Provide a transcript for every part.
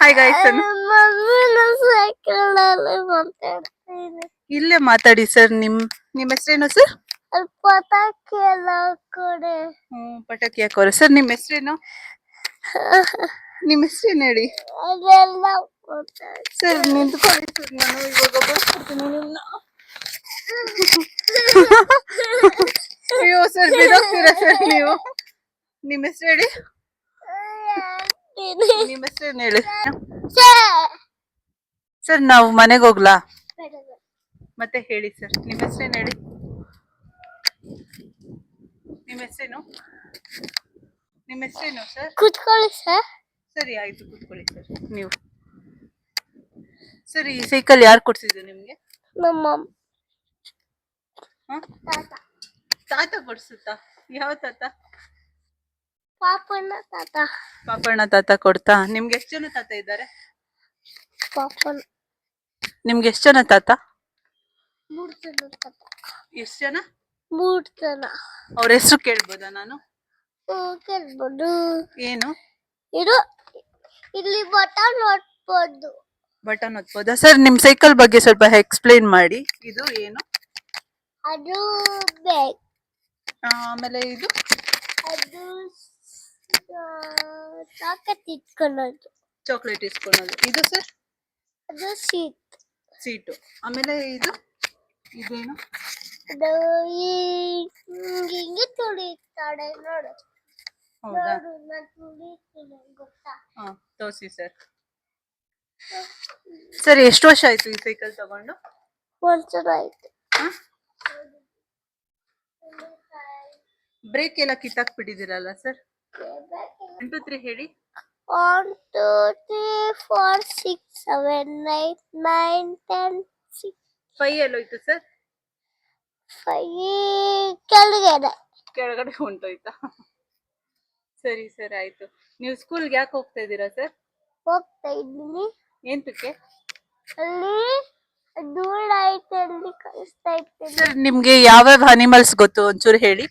Hi guys ಅನ್ನು ಮಮ್ಮಿನ cycle ಅಲ್ಲಿ ಮಾತಾಡ್ತೀನಿ. ಇಲ್ಲೇ ಮಾತಾಡಿ ಸರ್. ನಿಮ್ಮ ಹೆಸರೇನು ಸರ್? ಅಲ್ಲಿ ಪಟಾಕಿ ಎಲ್ಲ ಕೊಡೆ. ಪಟಾಕಿ ಹಾಕೋರು ಸರ್. ನಿಮ್ಮ ಹೆಸರೇನು? ನಿಮ್ಮ ಹೆಸರೇನು ಹೇಳಿ ಅದೆಲ್ಲ ಸರ್. ನಿಂತ್ಕೊಳ್ಳಿ ಸರ್, ನಾನು ಇವಾಗ ಬರ್ತೀನಿ ನಿಮ್ನ. ಅಯ್ಯೋ ಸರ್, ಬಿದೋಗ್ತೀರಾ ಸರ್ ನೀವು. ನಿಮ್ಮ ಹೆಸರು ಹೇಳಿ. ನಿಮ್ಮ ಹೆಸರೇನು ಹೇಳಿ ಸರ್. ನಾವು ಮನೆಗೆ ಹೋಗ್ಲಾ? ಮತ್ತೆ ಹೇಳಿ ಸರ್, ನಿಮ್ಮ ಹೆಸರೇನು ಹೇಳಿ. ನಿಮ್ಮ ಹೆಸರೇನು? ನಿಮ್ಮ ಹೆಸರೇನು ಸರ್? ಕುತ್ಕೊಳ್ಳಿ ಸರ್. ಸರಿ ಆಯ್ತು, ಕೂತ್ಕೊಳ್ಳಿ ಸರ್. ನೀವು ಸರ್, ಈ ಸೈಕಲ್ ಯಾರು ಕೊಡ್ಸಿದ್ರು ನಿಮ್ಗೆ? ನಮ್ಮ ತಾತ. ತಾತ ಕೊಡ್ಸುತ್ತಾ? ಯಾವ ತಾತ? ಪಾಪಣ್ಣ ತಾತ. ಪಾಪಣ್ಣ ತಾತ ಕೊಡ್ತಾ? ನಿಮ್ಗೆ ಎಷ್ಟು ಜನ ತಾತ ಇದ್ದಾರೆ? ಪಾಪಣ್ಣ ನಿಮ್ಗೆ ಎಷ್ಟು ಜನ ತಾತ? 3 ಜನ ತಾತ. ಎಷ್ಟು ಜನ? 3 ಜನ. ಅವ್ರ ಹೆಸರು ಕೇಳ್ಬೋದಾ ನಾನು? ಕೇಳ್ಬೋದು. ಏನು? ಇದು ಇಲ್ಲಿ ಬಟನ್ ಒತ್ಬೋದು. ಬಟನ್ ಒತ್ಬೋದಾ ಸರ್? ನಿಮ್ ಸೈಕಲ್ ಬಗ್ಗೆ ಸ್ವಲ್ಪ ಎಕ್ಸ್ಪ್ಲೈನ್ ಮಾಡಿ. ಇದು ಏನು? ಅದು ಬ್ಯಾಗ್. ಆಮೇಲೆ ಇದು? ಅದು ಚಾಕ್ಲೇಟ್ ಇಟ್ಕೊಳ್ಳೋದು. ಚಾಕ್ಲೇಟ್ ಇಸ್ಕೊಳ್ಳೋದು. ಇದು ಸರ್? ಅದು ಸೀಟು. ಆಮೇಲೆ ಇದು? ಇದೇನು? ಅದು ಹಿಂಗೆ ತುಳಿತಾರೆ ನೋಡು. ಹೌದಾ? ನಾನು ತುಳಿತೀನಿ ಗೊತ್ತಾ? ತೋರಿಸಿ ಸರ್. ಸರ್, ಎಷ್ಟು ವರ್ಷ ಆಯ್ತು ಈ ಸೈಕಲ್ ತಗೊಂಡು? ಒಂದ್ಸಲ ಆಯ್ತು. ಬ್ರೇಕ್ ಎಲ್ಲ ಕಿತ್ತಾಕ್ ಬಿಟ್ಟಿದ್ದೀರಲ್ಲ ಸರ್? 1 2 3 ಹೇಳಿ. 1 2 3 4 6 7 8 9 10 6. 5 ಎಲ್ಲೋಯ್ತು ಸರ್? 5 ಕೆಳಗಡೆ ಹೊಂಟೋಯ್ತಾ? ಸರಿ ಸರ್, ಆಯ್ತು. ನೀವು ಸ್ಕೂಲ್ಗೆ ಯಾಕೆ ಹೋಗ್ತಾ ಇದ್ದೀರಾ ಸರ್? ಹೋಗ್ತಾ ಇದ್ದೀನಿ. ಎಂತಕ್ಕೆ? ಅಲ್ಲಿ ಧೂಳು ಐತೆ, ಅಲ್ಲಿ ಕಳಿಸ್ತಾ ಇದ್ದೀನಿ. ಸರ್, ನಿಮ್ಗೆ ಯಾವ್ಯಾವ ಅನಿಮಲ್ಸ್ ಗೊತ್ತು ಒಂಚೂರು ಹೇಳಿ.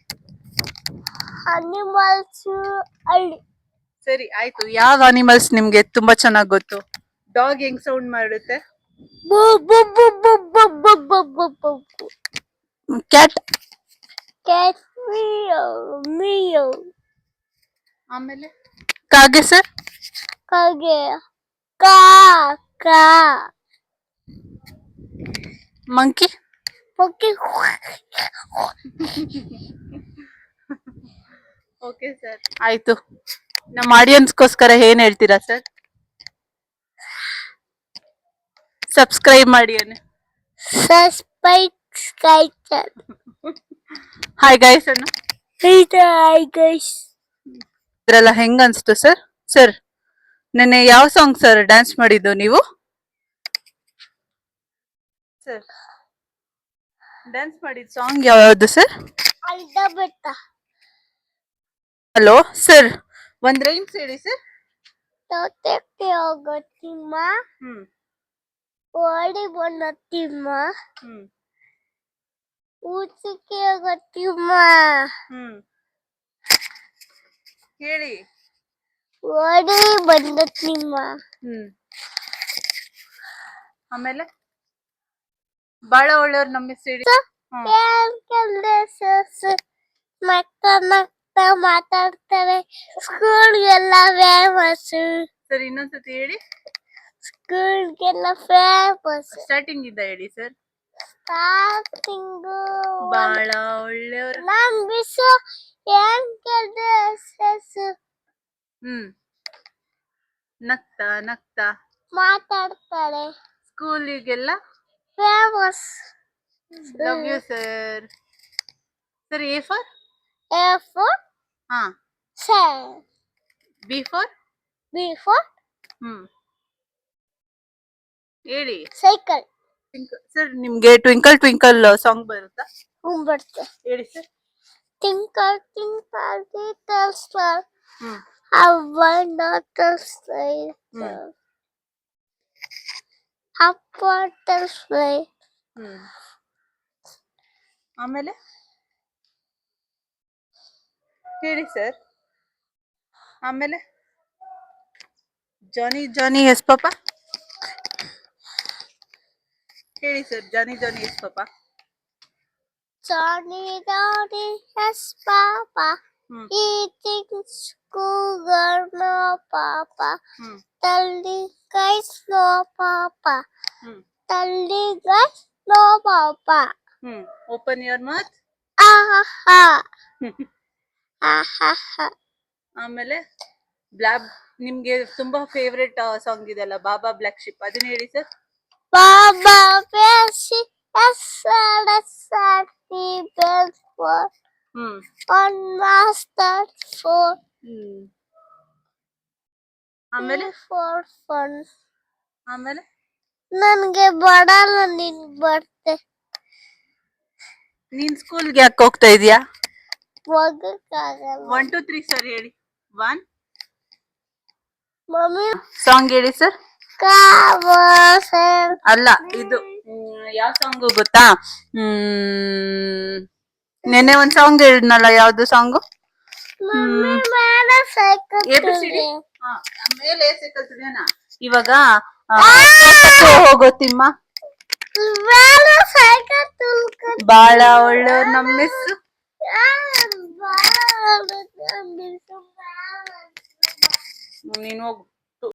ಅನಿಮಲ್ಸ್ ಅಲ್ಲಿ. ಸರಿ ಆಯ್ತು, ಯಾವ ಅನಿಮಲ್ಸ್ ನಿಮ್ಗೆ ತುಂಬಾ ಚೆನ್ನಾಗಿ ಗೊತ್ತು? ಡಾಗ್ ಹೆಂಗ್ ಸೌಂಡ್ ಮಾಡುತ್ತೆ? ಕ್ಯಾಟ್? Cat Mayo. ಆಮೇಲೆ ಕಾಗೆ ಸರ್? ಕಾಗೆ ಕಾ ಕಾ. ಮಂಕಿ? ಓಕೆ ಸರ್, ಆಯ್ತು. ನಮ್ಮ ಆಡಿಯನ್ಸ್ಗೋಸ್ಕರ ಏನ್ ಹೇಳ್ತೀರಾ ಸರ್? ಸಬ್ಸ್ಕ್ರೈಬ್ ಮಾಡಿ. ಹಾಯ್ ಗೈಸ್ ಅನ್ನು. Hi guys. ಇದ್ರೆಲ್ಲ ಹೆಂಗ್ ಅನ್ಸ್ತು ಸರ್? ಸರ್, ನೆನ್ನೆ ಯಾವ ಸಾಂಗ್ ಸರ್ ಡ್ಯಾನ್ಸ್ ಮಾಡಿದ್ದು ನೀವು? ಸರ್, ಡ್ಯಾನ್ಸ್ ಮಾಡಿದ ಸಾಂಗ್ ಯಾವ್ದು ಸರ್? ಹಲೋ ಸರ್, ಒಂದ್ ರೈಮ್ಸ್ ಹೇಳಿ ಸರ್. ತೋಟಕ್ಕೆ ಹೋಗೋತಿಮ್ಮ, ಓಡಿ ಬಂದತ್ತಿಮ್ಮ, ಊಟಕ್ಕೆ ಹೋಗೋತಿಮ್ಮ, ಹೇಳಿ. ಓಡಿ ಬಂದತ್ತಿಮ್ಮ. ಆಮೇಲೆ ಬಾಳ ಒಳ್ಳೆಯವ್ರು ನಮ್ಮ ಹೆಸರು ಹೇಳಿ. ನಗ್ತ ನಗ್ತಾ ಮಾತಾಡ್ತಾರೆ, ಸ್ಕೂಲ್ಗೆಲ್ಲ ಫೇಮಸ್. ಸರ್, ಇನ್ನೊಂದ್ಸತಿ ಹೇಳಿ. ಸ್ಕೂಲ್ಗೆಲ್ಲ ಫೇಮಸ್. ಸ್ಟಾರ್ಟಿಂಗ್ ಇಂದ ಹೇಳಿ ಸರ್. ಸ್ಟಾರ್ಟಿಂಗು ಬಾಳ ಒಳ್ಳೆಯವ್ರು. ನಾನ್ ಬಿಸು ಏನ್ ಕೇಳ್ದೆ ಎಸ್. ನಗ್ತಾ ನಗ್ತಾ ಮಾತಾಡ್ತಾರೆ, ಸ್ಕೂಲಿಗೆಲ್ಲ famous. Love you sir. Sir, A for? B for? ಹೇಳಿ. ಸೈಕಲ್. ಸರ್, ನಿಮ್ಗೆ ಟ್ವಿಂಕಲ್ ಟ್ವಿಂಕಲ್ ಸಾಂಗ್ ಬರುತ್ತಾ? ಬರುತ್ತೆ. ಹೇಳಿ sir. Twinkle twinkle little star, how wonderful star, how wonderful star. ಆಮೇಲೆ ಹೇಳಿ ಸರ್. ಆಮೇಲೆ ಜಾನಿ ಜಾನಿ ಎಸ್ ಪಾಪ ಹೇಳಿ sir. Johnny Johnny yes papa. Johnny, Johnny, yes, Papa. Hmm Eating sugar, no, Papa. Hmm Telling guys, no, Papa. Hmm Telling guys, no, Papa. Hmm open your mouth. Ah, ha, ah, ha, ha. ಆಮೇಲೆ ಬ್ಲಾಬ್ ನಿಮ್ಗೆ ತುಂಬಾ favourite song ಇದೆಲ್ಲ ಬಾಬಾ black ship, ಅದನ್ನ ಹೇಳಿ sir. Baba, Bessie, yes, sad, the best for hmm one master for ಹ್ಮ್ ಆಮೇಲೆ for fun. ಆಮೇಲೆ ನನ್ಗೆ ಬಡಲ್ಲ ನಿನ್ ಬರ್ತೆ ನೀನ್ ಸ್ಕೂಲ್ಗೆ ಯಾಕೆ ಹೋಗ್ತಾ ಇದೀಯಾ? ಹೋಗಕ್ಕಾಗಲ್ಲ 1 2 3 ಸರ್ ಹೇಳಿ. 1 ಮಮ್ಮಿ ಸಾಂಗ್ ಹೇಳಿ ಸರ್. ಕಾವಸೆ ಅಲ್ಲ ಇದು ಯಾವ ಸಾಂಗು ಗೊತ್ತಾ? ನೆನ್ನೆ ಒಂದ್ ಸಾಂಗ್ ಹೇಳಿದ್ನಲ್ಲ, ಯಾವ್ದು ಸಾಂಗು? ಮಮ್ಮಿ ಮೇಲೆ ಸೈಕಲ್ ABCD. ಮೇಲೆ ಸೈಕಲ್ ತುಳಿಯೋಣ ಇವಾಗ. ಹೋಗೋ ತಿಮ್ಮ ಮೇಲೆ ಸೈಕಲ್ ತುಳ್ಕೊಂಡು ಬಾಳ ಒಳ್ಳೆಯವ್ರು ನಮ್ಮ ಮಿಸ್. ನೀನ್ ಹೋಗು.